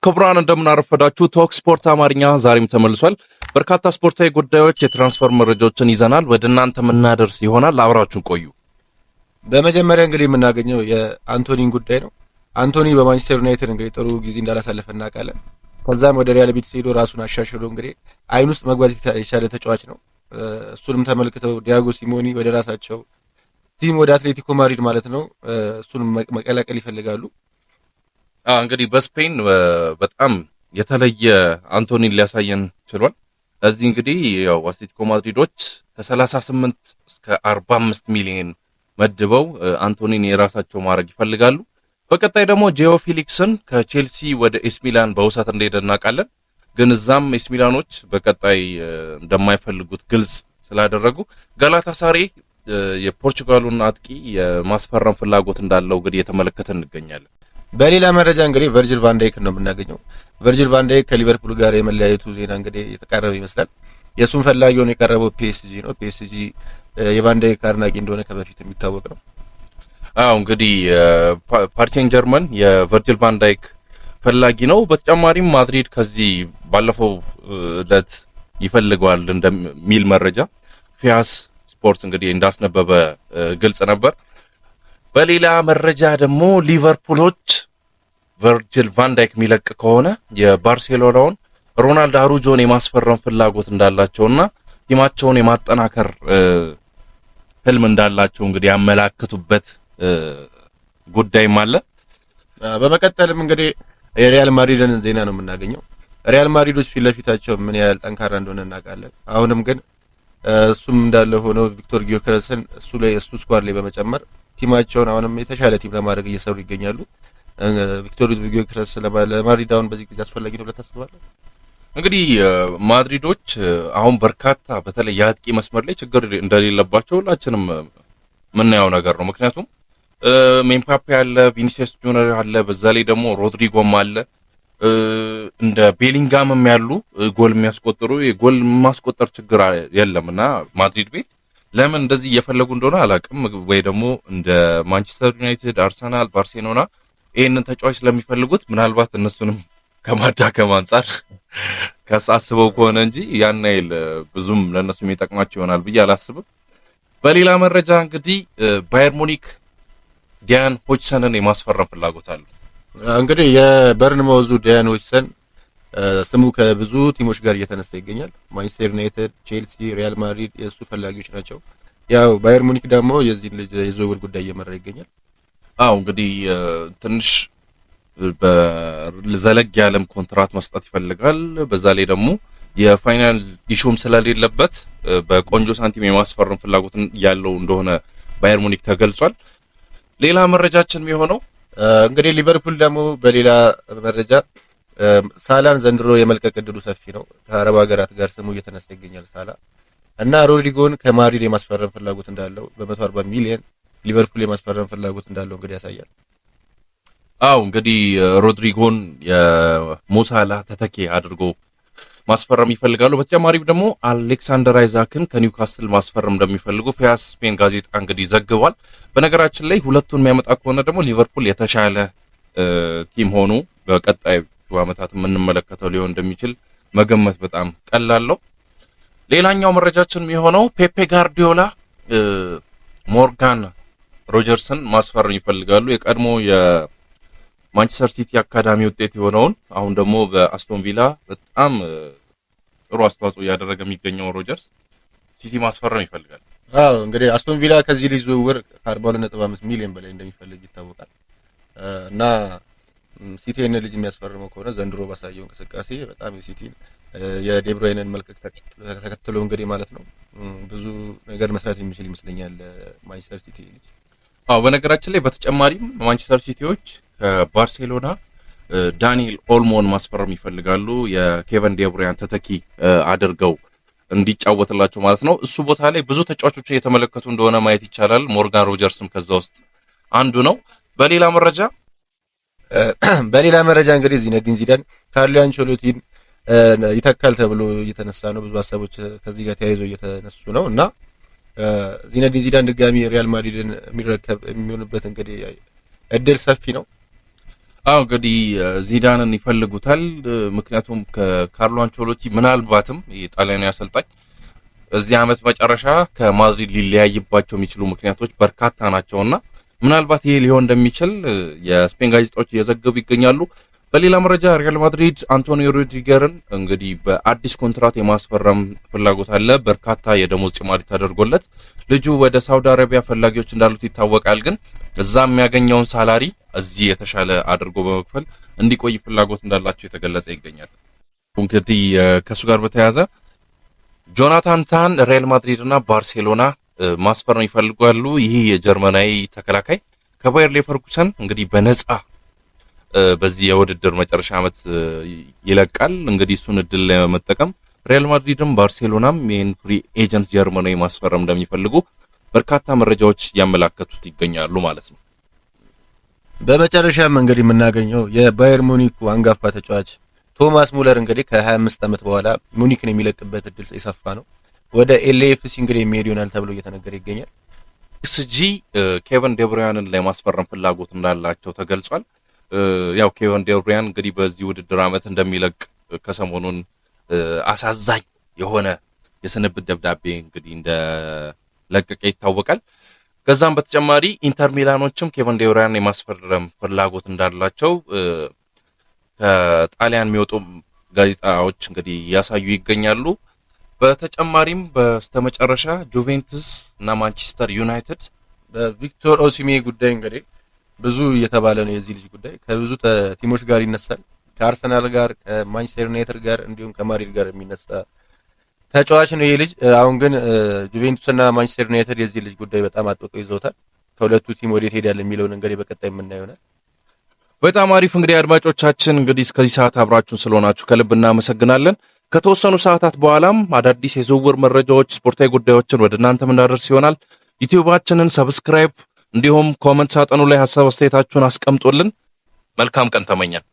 ክቡራን እንደምናረፈዳችሁ ቶክ ስፖርት አማርኛ ዛሬም ተመልሷል። በርካታ ስፖርታዊ ጉዳዮች፣ የትራንስፈር መረጃዎችን ይዘናል ወደ እናንተ የምናደርስ ይሆናል። አብራችሁን ቆዩ። በመጀመሪያ እንግዲህ የምናገኘው የአንቶኒን ጉዳይ ነው። አንቶኒ በማንቸስተር ዩናይትድ እንግዲህ ጥሩ ጊዜ እንዳላሳለፈ እናውቃለን። ከዛም ወደ ሪያል ቤቲስ ሄዶ ራሱን አሻሽሎ እንግዲህ አይን ውስጥ መግባት የቻለ ተጫዋች ነው። እሱንም ተመልክተው ዲያጎ ሲሞኒ ወደ ራሳቸው ቲም ወደ አትሌቲኮ ማድሪድ ማለት ነው እሱንም መቀላቀል ይፈልጋሉ። እንግዲህ በስፔን በጣም የተለየ አንቶኒን ሊያሳየን ችሏል። እዚህ እንግዲህ ያው አትሌቲኮ ማድሪዶች ከ38 እስከ 45 ሚሊዮን መድበው አንቶኒን የራሳቸው ማድረግ ይፈልጋሉ። በቀጣይ ደግሞ ጂኦ ፊሊክስን ከቼልሲ ወደ ኤስ ሚላን በውሰት እንደሄደ እናውቃለን። ግን እዛም ኤስ ሚላኖች በቀጣይ እንደማይፈልጉት ግልጽ ስላደረጉ ጋላታሳሬ የፖርቹጋሉን አጥቂ የማስፈረም ፍላጎት እንዳለው እንግዲህ የተመለከተ እንገኛለን። በሌላ መረጃ እንግዲህ ቨርጂል ቫን ዳይክ ነው የምናገኘው። ቨርጂል ቫን ዳይክ ከሊቨርፑል ጋር የመለያየቱ ዜና እንግዲህ የተቃረበ ይመስላል። የእሱን ፈላጊ ሆኖ የቀረበው ፒኤስጂ ነው። ፒኤስጂ የቫን ዳይክ አድናቂ እንደሆነ ከበፊት የሚታወቅ ነው። እንግዲህ ፓሪስ ሴን ጀርመን የቨርጂል ቫን ዳይክ ፈላጊ ነው። በተጨማሪም ማድሪድ ከዚህ ባለፈው ዕለት ይፈልገዋል እንደሚል መረጃ ፊያስ ስፖርት እንግዲህ እንዳስነበበ ግልጽ ነበር። በሌላ መረጃ ደግሞ ሊቨርፑሎች ቨርጂል ቫን ዳይክ የሚለቅ ከሆነ የባርሴሎናውን ሮናልድ አሩጆን የማስፈረም ፍላጎት እንዳላቸውና ቲማቸውን የማጠናከር ህልም እንዳላቸው እንግዲህ ያመላክቱበት ጉዳይም አለ። በመቀጠልም እንግዲህ የሪያል ማድሪድን ዜና ነው የምናገኘው። ሪያል ማድሪዶች ፊት ለፊታቸው ምን ያህል ጠንካራ እንደሆነ እናውቃለን። አሁንም ግን እሱም እንዳለ ሆኖ ቪክቶር ጊዮከረስን እሱ ስኳድ ላይ በመጨመር ቲማቸውን አሁንም የተሻለ ቲም ለማድረግ እየሰሩ ይገኛሉ። ቪክቶር ጊዮከረስ ለማድሪድ አሁን በዚህ ጊዜ አስፈላጊ ነው ብለህ ታስባለህ? እንግዲህ ማድሪዶች አሁን በርካታ በተለይ የአጥቂ መስመር ላይ ችግር እንደሌለባቸው ሁላችንም የምናየው ነገር ነው። ምክንያቱም ሜምፓፔ አለ፣ ቪኒሲየስ ጁኒየር አለ፣ በዛ ላይ ደግሞ ሮድሪጎም አለ። እንደ ቤሊንጋምም ያሉ ጎል የሚያስቆጥሩ የጎል ማስቆጠር ችግር የለምና ማድሪድ ቤት ለምን እንደዚህ እየፈለጉ እንደሆነ አላውቅም። ወይ ደግሞ እንደ ማንቸስተር ዩናይትድ፣ አርሰናል፣ ባርሴሎና ይሄንን ተጫዋች ስለሚፈልጉት ምናልባት እነሱንም ከማዳከም አንጻር ከሳስበው ከሆነ እንጂ ያን ያህል ብዙም ለነሱ የሚጠቅማቸው ይሆናል ብዬ አላስብም። በሌላ መረጃ እንግዲህ ባየር ሙኒክ ዲያን ሆችሰንን የማስፈረም ፍላጎት አለ። እንግዲህ የበርንማውዙ ዲያን ሆችሰን ስሙ ከብዙ ቲሞች ጋር እየተነሳ ይገኛል። ማንቸስተር ዩናይትድ፣ ቼልሲ፣ ሪያል ማድሪድ የእሱ ፈላጊዎች ናቸው። ያው ባየር ሙኒክ ደግሞ የዚህ ልጅ የዝውውር ጉዳይ እየመራ ይገኛል። እንግዲህ ትንሽ በዘለግ ያለም ኮንትራት መስጠት ይፈልጋል። በዛ ላይ ደግሞ የፋይናል ኢሹም ስለሌለበት በቆንጆ ሳንቲም የማስፈረም ፍላጎት ያለው እንደሆነ ባየር ሙኒክ ተገልጿል። ሌላ መረጃችን የሚሆነው እንግዲህ ሊቨርፑል ደግሞ በሌላ መረጃ ሳላን ዘንድሮ የመልቀቅ እድሉ ሰፊ ነው። ከአረብ ሀገራት ጋር ስሙ እየተነሳ ይገኛል ሳላ እና ሮድሪጎን ከማድሪድ የማስፈረም ፍላጎት እንዳለው በ140 ሚሊዮን ሊቨርፑል የማስፈረም ፍላጎት እንዳለው እንግዲህ ያሳያል። እንግዲህ ሮድሪጎን የሞሳላ ተተኪ አድርጎ ማስፈረም ይፈልጋሉ። በተጨማሪም ደግሞ አሌክሳንደር አይዛክን ከኒውካስትል ማስፈረም እንደሚፈልጉ ፊያስ ስፔን ጋዜጣ እንግዲህ ዘግቧል። በነገራችን ላይ ሁለቱን የሚያመጣ ከሆነ ደግሞ ሊቨርፑል የተሻለ ቲም ሆኖ በቀጣይ ዓመታት የምንመለከተው ሊሆን እንደሚችል መገመት በጣም ቀላል ነው። ሌላኛው መረጃችን የሚሆነው ፔፔ ጋርዲዮላ ሞርጋን ሮጀርስን ማስፈረም ይፈልጋሉ። የቀድሞ የማንቸስተር ሲቲ አካዳሚ ውጤት የሆነውን አሁን ደግሞ በአስቶን ቪላ በጣም ጥሩ አስተዋጽኦ እያደረገ የሚገኘው ሮጀርስ ሲቲ ማስፈረም ይፈልጋል። እንግዲህ አስቶን ቪላ ከዚህ ልጅ ዝውውር ከ42.5 ሚሊዮን በላይ እንደሚፈልግ ይታወቃል እና ሲቲ ይህንን ልጅ የሚያስፈርመው ከሆነ ዘንድሮ ባሳየው እንቅስቃሴ በጣም የሲቲን የዴብሮይንን መልቀቅ ተከትሎ እንግዲህ ማለት ነው ብዙ ነገር መስራት የሚችል ይመስለኛል ማንቸስተር ሲቲ ልጅ። በነገራችን ላይ በተጨማሪም ማንቸስተር ሲቲዎች ከባርሴሎና ዳንኤል ኦልሞን ማስፈረም ይፈልጋሉ። የኬቨን ዴብሮያን ተተኪ አድርገው እንዲጫወትላቸው ማለት ነው። እሱ ቦታ ላይ ብዙ ተጫዋቾች እየተመለከቱ እንደሆነ ማየት ይቻላል። ሞርጋን ሮጀርስም ከዛ ውስጥ አንዱ ነው። በሌላ መረጃ እንግዲህ ዚነዲን ዚዳን ካርሎ አንቸሎቲን ይተካል ተብሎ እየተነሳ ነው። ብዙ ሀሳቦች ከዚህ ጋር ተያይዘው እየተነሱ ነው እና ዚነዲን ዚዳን ድጋሚ ሪያል ማድሪድን የሚረከብ የሚሆንበት እንግዲህ እድል ሰፊ ነው። አዎ እንግዲህ ዚዳንን ይፈልጉታል። ምክንያቱም ከካርሎ አንቸሎቲ ምናልባትም የጣሊያናዊ አሰልጣኝ እዚህ ዓመት መጨረሻ ከማድሪድ ሊለያይባቸው የሚችሉ ምክንያቶች በርካታ ናቸውና ምናልባት ይሄ ሊሆን እንደሚችል የስፔን ጋዜጣዎች እየዘገቡ ይገኛሉ። በሌላ መረጃ ሪያል ማድሪድ አንቶኒዮ ሩዲገርን እንግዲህ በአዲስ ኮንትራት የማስፈረም ፍላጎት አለ። በርካታ የደሞዝ ጭማሪ ተደርጎለት ልጁ ወደ ሳውዲ አረቢያ ፈላጊዎች እንዳሉት ይታወቃል። ግን እዛ የሚያገኘውን ሳላሪ እዚህ የተሻለ አድርጎ በመክፈል እንዲቆይ ፍላጎት እንዳላቸው የተገለጸ ይገኛል። እንግዲህ ከሱ ጋር በተያያዘ ጆናታን ታን ሪያል ማድሪድ እና ባርሴሎና ማስፈረም ይፈልጋሉ። ይህ የጀርመናዊ ተከላካይ ከባየር ሌቨርኩሰን እንግዲህ በነፃ በዚህ የውድድር መጨረሻ ዓመት ይለቃል። እንግዲህ እሱን እድል ለመጠቀም ሪያል ማድሪድም ባርሴሎናም ይህን ፍሪ ኤጀንት ጀርመናዊ ማስፈረም እንደሚፈልጉ በርካታ መረጃዎች ያመላከቱት ይገኛሉ ማለት ነው። በመጨረሻም እንግዲህ የምናገኘው የባየር ሙኒክ አንጋፋ ተጫዋች ቶማስ ሙለር እንግዲህ ከ25 ዓመት በኋላ ሙኒክን የሚለቅበት እድል የሰፋ ነው። ወደ ኤልኤፍሲ እንግዲህ የሚሄድ ይሆናል ተብሎ እየተነገረ ይገኛል። ኤስጂ ኬቨን ዴብሩያንን ለማስፈረም ፍላጎት እንዳላቸው ተገልጿል። ያው ኬቨን ዴብሩያን እንግዲህ በዚህ ውድድር ዓመት እንደሚለቅ ከሰሞኑን አሳዛኝ የሆነ የስንብት ደብዳቤ እንግዲህ እንደለቀቀ ይታወቃል። ከዛም በተጨማሪ ኢንተር ሚላኖችም ኬቨን ዴብሩያን የማስፈረም ፍላጎት እንዳላቸው ከጣሊያን የሚወጡ ጋዜጣዎች እንግዲህ ያሳዩ ይገኛሉ። በተጨማሪም በስተመጨረሻ ጁቬንቱስ እና ማንቸስተር ዩናይትድ በቪክቶር ኦሲሜን ጉዳይ እንግዲህ ብዙ እየተባለ ነው። የዚህ ልጅ ጉዳይ ከብዙ ቲሞች ጋር ይነሳል። ከአርሰናል ጋር፣ ከማንቸስተር ዩናይትድ ጋር እንዲሁም ከማድሪድ ጋር የሚነሳ ተጫዋች ነው ይህ ልጅ። አሁን ግን ጁቬንቱስ እና ማንቸስተር ዩናይትድ የዚህ ልጅ ጉዳይ በጣም አጥብቀው ይዘውታል። ከሁለቱ ቲም ወዴት ሄዳል የሚለውን እንግዲህ በቀጣይ የምናየው ይሆናል። በጣም አሪፍ እንግዲህ አድማጮቻችን እንግዲህ እስከዚህ ሰዓት አብራችሁን ስለሆናችሁ ከልብ እናመሰግናለን። ከተወሰኑ ሰዓታት በኋላም አዳዲስ የዝውውር መረጃዎች፣ ስፖርታዊ ጉዳዮችን ወደ እናንተ ምናደርስ ይሆናል። ዩቲዩባችንን ሰብስክራይብ እንዲሁም ኮመንት ሳጥኑ ላይ ሐሳብ አስተያየታችሁን አስቀምጡልን። መልካም ቀን ተመኘን።